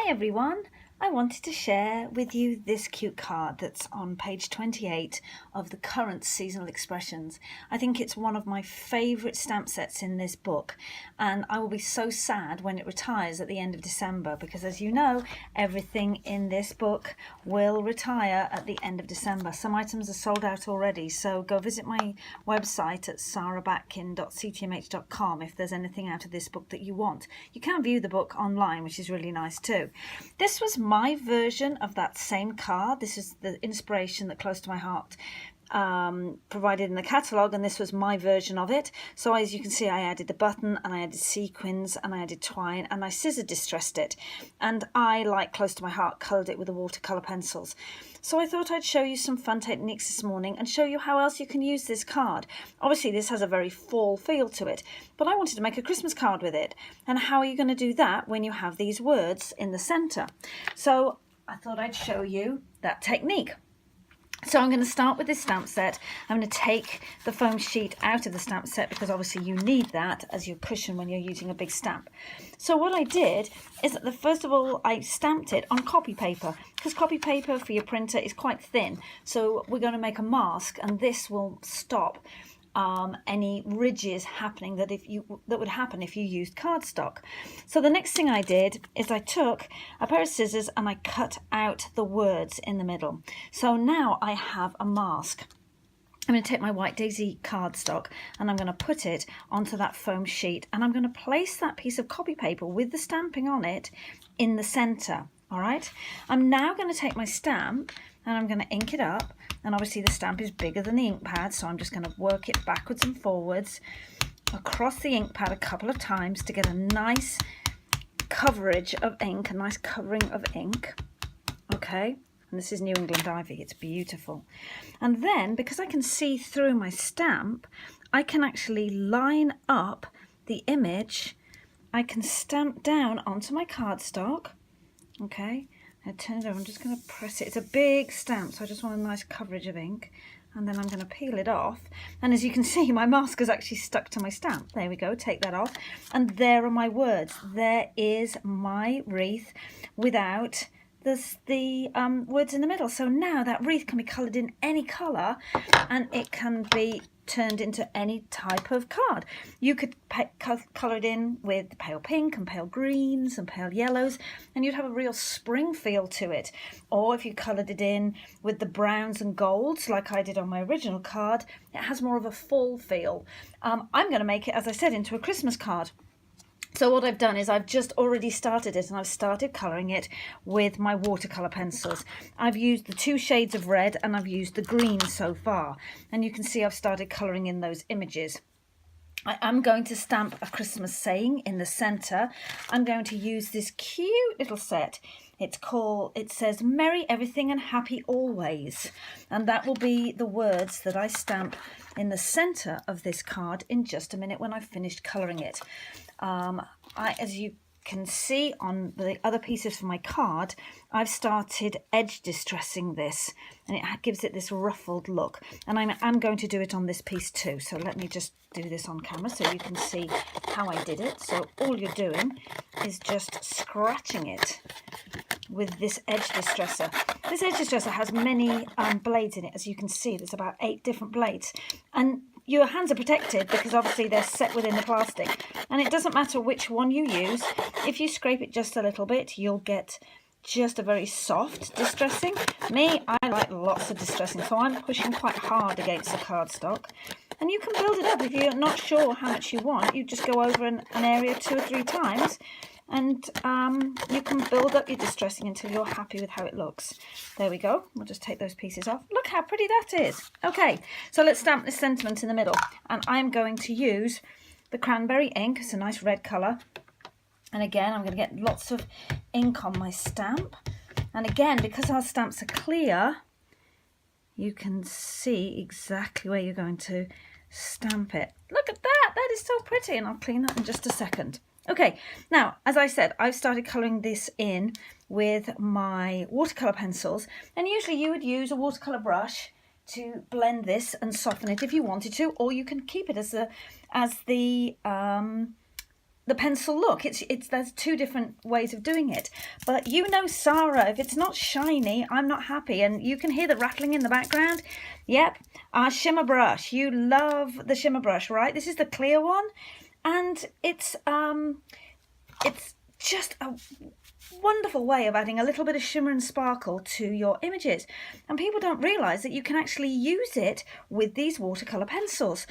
Hi everyone, I wanted to share with you this cute card that's on page 28 of the current seasonal expressions. I think it's one of my favourite stamp sets in this book, and I will be so sad when it retires at the end of December because, as you know, everything in this book will retire at the end of December. Some items are sold out already, so go visit my website at sarabatkin.ctmh.com if there's anything out of this book that you want. You can view the book online, which is really nice too. This was my version of that same card. This is the inspiration that Close to My Heart provided in the catalogue, and this was my version of it. So as you can see, I added the button and I added sequins and I added twine and I scissor distressed it, and I, like Close to My Heart, coloured it with the watercolour pencils. So I thought I'd show you some fun techniques this morning and show you how else you can use this card. Obviously this has a very fall feel to it, but I wanted to make a Christmas card with it, and how are you going to do that when you have these words in the centre? So I thought I'd show you that technique. So I'm going to start with this stamp set. I'm going to take the foam sheet out of the stamp set because obviously you need that as your cushion when you're using a big stamp. So what I did is that first of all I stamped it on copy paper, because copy paper for your printer is quite thin. So we're going to make a mask, and this will stop any ridges happening that would happen if you used cardstock. So the next thing I did is I took a pair of scissors and I cut out the words in the middle. So now I have a mask. I'm going to take my White Daisy cardstock and I'm going to put it onto that foam sheet, and I'm going to place that piece of copy paper with the stamping on it in the center. All right, I'm now going to take my stamp and I'm going to ink it up, and obviously the stamp is bigger than the ink pad, so I'm just going to work it backwards and forwards across the ink pad a couple of times to get a nice coverage of ink, a nice covering of ink. Okay, and this is New England Ivy, it's beautiful. And then, because I can see through my stamp, I can actually line up the image. I can stamp down onto my cardstock. Okay, I turn it over, I'm just going to press it. It's a big stamp, so I just want a nice coverage of ink, and then I'm going to peel it off, and as you can see, my mask is actually stuck to my stamp. There we go, take that off, and there are my words. There is my wreath without the words in the middle. So now that wreath can be coloured in any colour, and it can be turned into any type of card. You could colour it in with pale pink and pale greens and pale yellows, and you'd have a real spring feel to it. Or if you coloured it in with the browns and golds like I did on my original card, it has more of a fall feel. I'm going to make it, as I said, into a Christmas card. So what I've done is I've just already started it, and I've started colouring it with my watercolour pencils. I've used the 2 shades of red and I've used the green so far, and you can see I've started colouring in those images. I am going to stamp a Christmas saying in the centre. I'm going to use this cute little set. It says Merry Everything and Happy Always, and that will be the words that I stamp in the centre of this card in just a minute when I've finished colouring it. As you can see on the other pieces for my card, I've started edge distressing this, and it gives it this ruffled look, and I'm going to do it on this piece too. So let me just do this on camera so you can see how I did it. So all you're doing is just scratching it with this edge distresser. This edge distresser has many blades in it. As you can see, there's about 8 different blades, and your hands are protected because obviously they're set within the plastic, and it doesn't matter which one you use. If you scrape it just a little bit, you'll get just a very soft distressing. Me, I like lots of distressing, so I'm pushing quite hard against the cardstock. And you can build it up. If you're not sure how much you want, you just go over an area 2 or 3 times, and you can build up your distressing until you're happy with how it looks. There we go. We'll just take those pieces off. Look how pretty that is. Okay, so let's stamp this sentiment in the middle, and I'm going to use the cranberry ink. It's a nice red colour, and again I'm going to get lots of ink on my stamp, and again, because our stamps are clear, you can see exactly where you're going to stamp it. Look at that, that is so pretty, and I'll clean that in just a second. Okay, now, as I said, I've started colouring this in with my watercolour pencils, and usually you would use a watercolour brush to blend this and soften it if you wanted to, or you can keep it as the the pencil look. There's two different ways of doing it. But you know, Sarah, if it's not shiny, I'm not happy. And you can hear the rattling in the background. Yep, our shimmer brush. You love the shimmer brush, right? This is the clear one, and it's just a wonderful way of adding a little bit of shimmer and sparkle to your images. And people don't realize that you can actually use it with these watercolor pencils.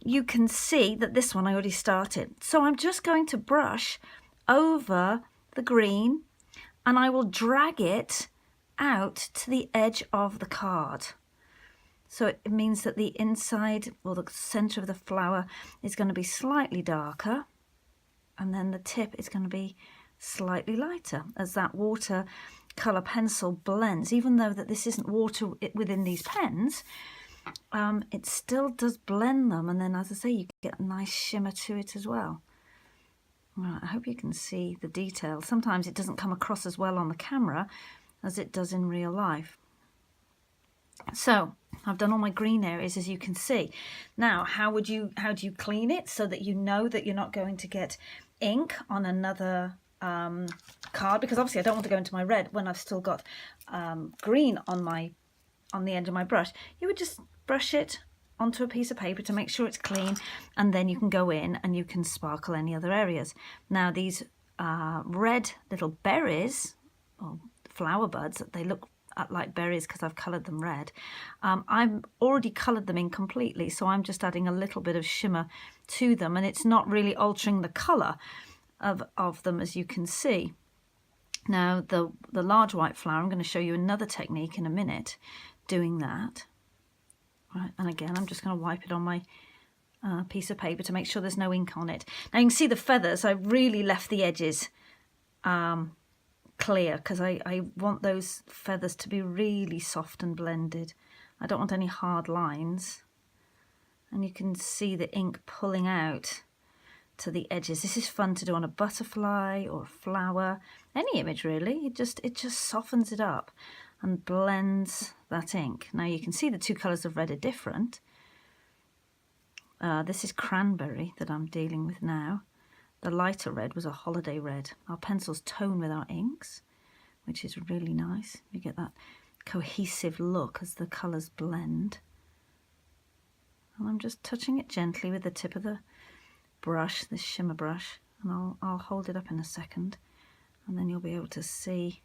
You can see that this one I already started. So I'm just going to brush over the green, and I will drag it out to the edge of the card. So it means that the inside or the center of the flower is going to be slightly darker, and then the tip is going to be slightly lighter as that watercolor pencil blends. Even though that this isn't water within these pens, it still does blend them, and then, as I say, you get a nice shimmer to it as well. Right, I hope you can see the detail. Sometimes it doesn't come across as well on the camera as it does in real life. So I've done all my green areas, as you can see. Now, how do you clean it so that you know that you're not going to get ink on another card? Because obviously I don't want to go into my red when I've still got green on the end of my brush. You would just brush it onto a piece of paper to make sure it's clean, and then you can go in and you can sparkle any other areas. Now, these red little berries, or flower buds, they look like berries because I've coloured them red. I've already coloured them in completely, so I'm just adding a little bit of shimmer to them, and it's not really altering the colour of them, as you can see. Now, the large white flower, I'm going to show you another technique in a minute doing that. Right, and again, I'm just going to wipe it on my piece of paper to make sure there's no ink on it. Now, you can see the feathers. I really left the edges clear because I want those feathers to be really soft and blended. I don't want any hard lines. And you can see the ink pulling out to the edges. This is fun to do on a butterfly or a flower, any image really. It just softens it up and blends that ink. Now you can see the two colours of red are different. This is cranberry that I'm dealing with now. The lighter red was a holiday red. Our pencils tone with our inks, which is really nice. You get that cohesive look as the colours blend. And I'm just touching it gently with the tip of the brush, this shimmer brush, and I'll hold it up in a second, and then you'll be able to see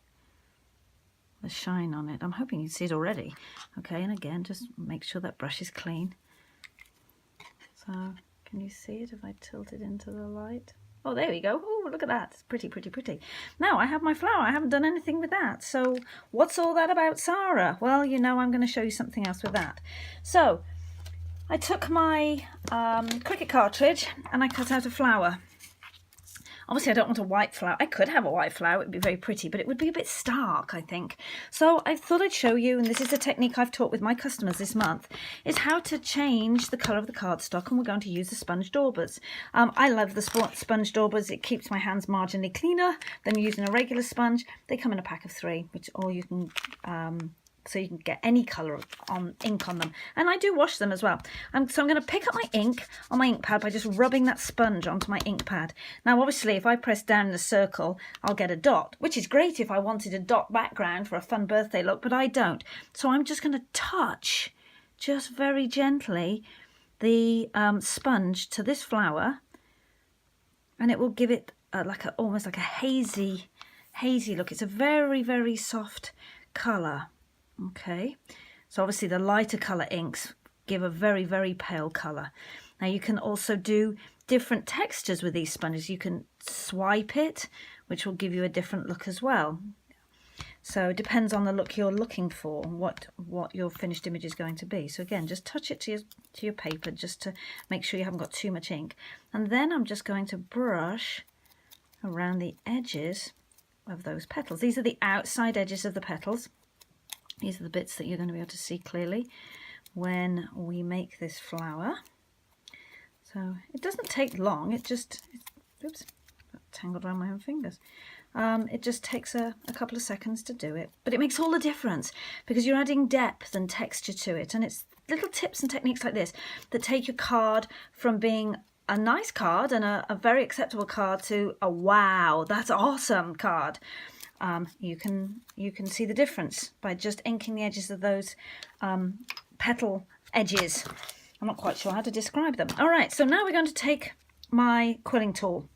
the shine on it. I'm hoping you see it already. Okay, and again, just make sure that brush is clean. So, can you see it if I tilt it into the light? Oh, there we go. Oh, look at that. It's pretty, pretty, pretty. Now, I have my flower. I haven't done anything with that. So, what's all that about, Sarah? Well, you know, I'm going to show you something else with that. So, I took my cricket cartridge and I cut out a flower. Obviously, I don't want a white flower. I could have a white flower. It would be very pretty, but it would be a bit stark, I think. So I thought I'd show you, and this is a technique I've taught with my customers this month, is how to change the colour of the cardstock, and we're going to use the sponge daubers. I love the sponge daubers. It keeps my hands marginally cleaner than using a regular sponge. They come in a pack of 3, which all you can... so you can get any colour ink on them. And I do wash them as well. So I'm going to pick up my ink on my ink pad by just rubbing that sponge onto my ink pad. Now, obviously, if I press down in a circle, I'll get a dot, which is great if I wanted a dot background for a fun birthday look, but I don't. So I'm just going to touch, just very gently, the sponge to this flower, and it will give it almost like a hazy look. It's a very, very soft colour. Okay, so obviously the lighter colour inks give a very, very pale colour. Now you can also do different textures with these sponges. You can swipe it, which will give you a different look as well. So it depends on the look you're looking for, what your finished image is going to be. So again, just touch it to your paper just to make sure you haven't got too much ink. And then I'm just going to brush around the edges of those petals. These are the outside edges of the petals. These are the bits that you're going to be able to see clearly when we make this flower. So it doesn't take long. Oops, got tangled around my own fingers. It just takes a couple of seconds to do it. But it makes all the difference because you're adding depth and texture to it. And it's little tips and techniques like this that take your card from being a nice card and a very acceptable card to a wow, that's awesome card. You can see the difference by just inking the edges of those petal edges. I'm not quite sure how to describe them. All right, so now we're going to take my quilling tool.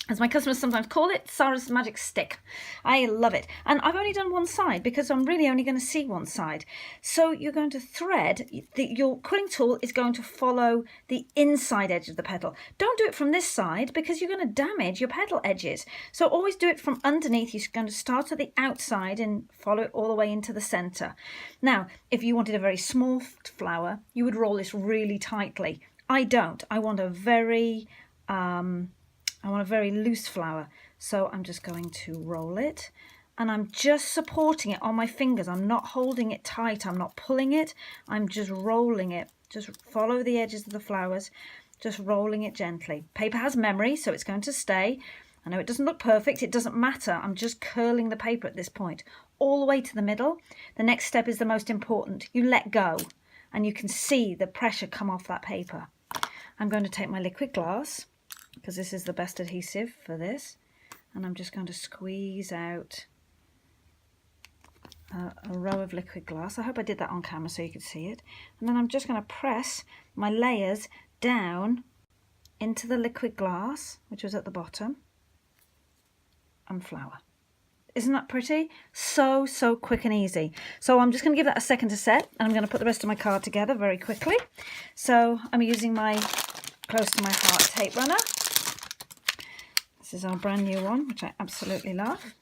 As my customers sometimes call it, Sarah's magic stick. I love it. And I've only done one side because I'm really only going to see one side. So you're going to thread, your quilling tool is going to follow the inside edge of the petal. Don't do it from this side because you're going to damage your petal edges. So always do it from underneath. You're going to start at the outside and follow it all the way into the center. Now, if you wanted a very small flower, you would roll this really tightly. I don't. I want a very loose flower, so I'm just going to roll it and I'm just supporting it on my fingers. I'm not holding it tight, I'm not pulling it, I'm just rolling it. Just follow the edges of the flowers, just rolling it gently. Paper has memory, so it's going to stay. I know it doesn't look perfect, it doesn't matter. I'm just curling the paper at this point all the way to the middle. The next step is the most important. You let go and you can see the pressure come off that paper. I'm going to take my liquid glass, because this is the best adhesive for this, and I'm just going to squeeze out a row of liquid glass. I hope I did that on camera so you could see it. And then I'm just going to press my layers down into the liquid glass, which was at the bottom, and flower. Isn't that pretty? So quick and easy. So I'm just going to give that a second to set, and I'm going to put the rest of my card together very quickly. So I'm using my Close to My Heart tape runner. This is our brand new one, which I absolutely love.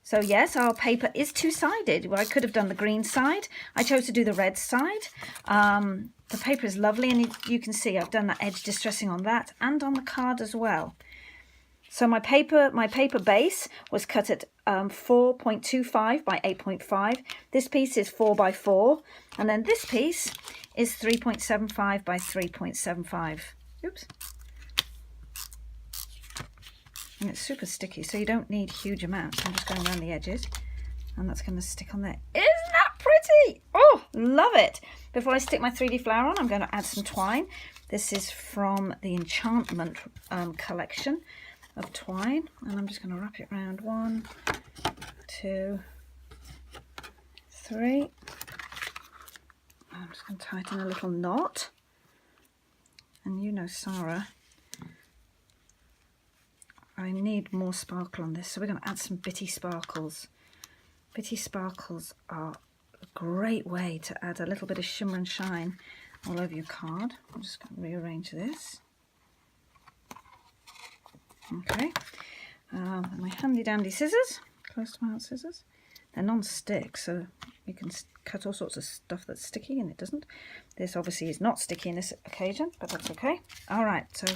So yes, our paper is two-sided. Well, I could have done the green side. I chose to do the red side. The paper is lovely, and you can see I've done that edge distressing on that and on the card as well. So my paper base was cut at 4.25 by 8.5. This piece is 4 by 4, and then this piece is 3.75 by 3.75. Oops. And it's super sticky, so you don't need huge amounts. I'm just going around the edges, and that's going to stick on there. Isn't that pretty? Oh, love it. Before I stick my 3D flower on, I'm going to add some twine. This is from the Enchantment collection of twine, and I'm just going to wrap it around 1, 2, 3. I'm just going to tighten a little knot. And you know, Sarah, I need more sparkle on this, so we're going to add some bitty sparkles. Bitty sparkles are a great way to add a little bit of shimmer and shine all over your card. I'm just going to rearrange this. Okay, my handy dandy scissors, Close to My Heart scissors. They're non-stick, so you can cut all sorts of stuff that's sticky and it doesn't. This obviously is not sticky in this occasion, but that's okay. All right, so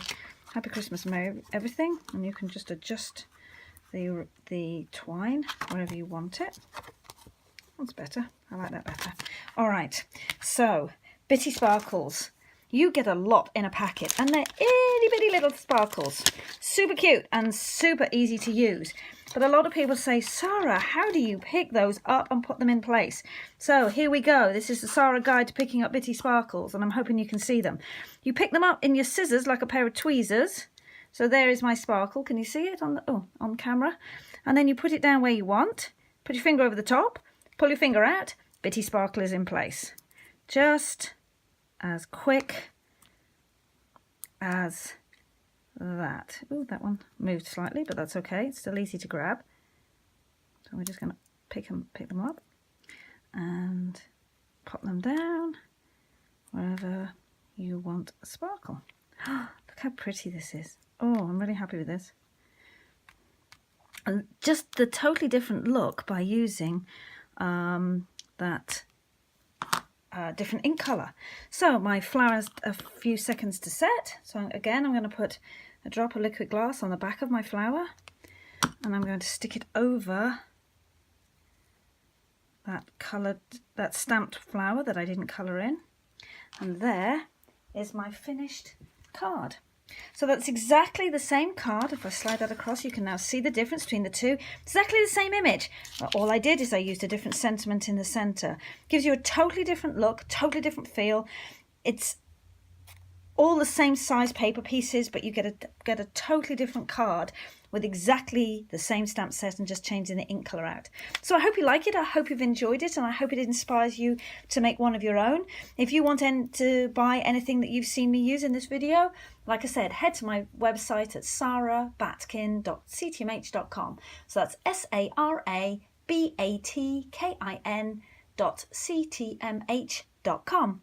Happy Christmas, Merry everything, and you can just adjust the twine wherever you want it. That's better. I like that better. All right, so bitty sparkles. You get a lot in a packet, and they're itty bitty little sparkles. Super cute and super easy to use. But a lot of people say, Sarah, how do you pick those up and put them in place? So here we go. This is the Sarah guide to picking up bitty sparkles, and I'm hoping you can see them. You pick them up in your scissors like a pair of tweezers. So there is my sparkle. Can you see it on camera? And then you put it down where you want. Put your finger over the top. Pull your finger out. Bitty sparkle is in place. Just as quick as that. Oh, that one moved slightly, but that's okay. It's still easy to grab. So we're just going to pick them up and pop them down wherever you want a sparkle. Look how pretty this is. Oh, I'm really happy with this. And just the totally different look by using that different ink colour. So my flower has a few seconds to set. So again, I'm going to put a drop of liquid glass on the back of my flower, and I'm going to stick it over that stamped flower that I didn't colour in. And there is my finished card. So that's exactly the same card. If I slide that across, you can now see the difference between the two. Exactly the same image. All I did is I used a different sentiment in the centre. Gives you a totally different look, totally different feel. It's all the same size paper pieces, but you get a totally different card with exactly the same stamp set and just changing the ink colour out. So I hope you like it, I hope you've enjoyed it, and I hope it inspires you to make one of your own. If you want to buy anything that you've seen me use in this video, like I said, head to my website at sarabatkin.ctmh.com. So that's SARABATKIN.ctmh.com.